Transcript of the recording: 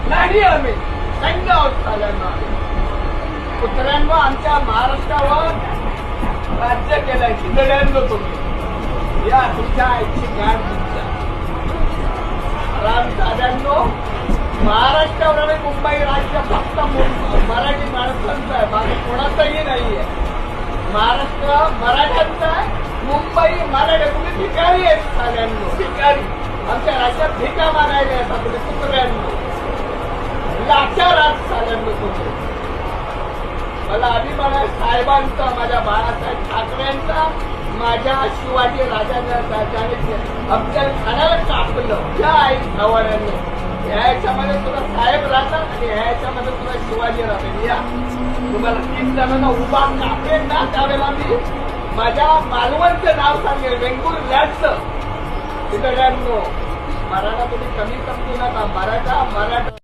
नाही आम्ही सैन्य आहोत साल्यांना. कुत्र्यांनो आमच्या महाराष्ट्रावर राज्य केलंय हिंदड्यांनो तुम्ही. या तुमच्या आईची गाड तुमच्या रामसाद्यांनो. महाराष्ट्रावर आणि मुंबई राज्य फक्त मराठी माणसांचं आहे, बाकी कोणाचंही नाहीये. महाराष्ट्र मराठ्यांचं आहे, मुंबई मराठा. तुम्ही भिकारी आहेत साल्यांनो, भिकारी. आमच्या राज्यात भिका मागायला येतात तुम्ही कुत्र्यांनो. लाचार आहात साल्यांनो तुम्ही. मला अभिमान आहे साहेबांचा, माझ्या बाळासाहेब ठाकरेंचा, माझ्या शिवाजी राजाने अफजल खानाला कापलं. या आई आव्हानांनी ह्याच्यामध्ये सुद्धा साहेब राहतात आणि ह्याच्यामध्ये सुद्धा शिवाजी राहतात. या तुम्हाला 3 जणांना उभा कापेल ना त्यावेळेला मी माझ्या मालवणचं नाव सांगेल, वेंगुर लॅडचं. तिथं मराठा तुम्ही कमी समजू नका. मराठा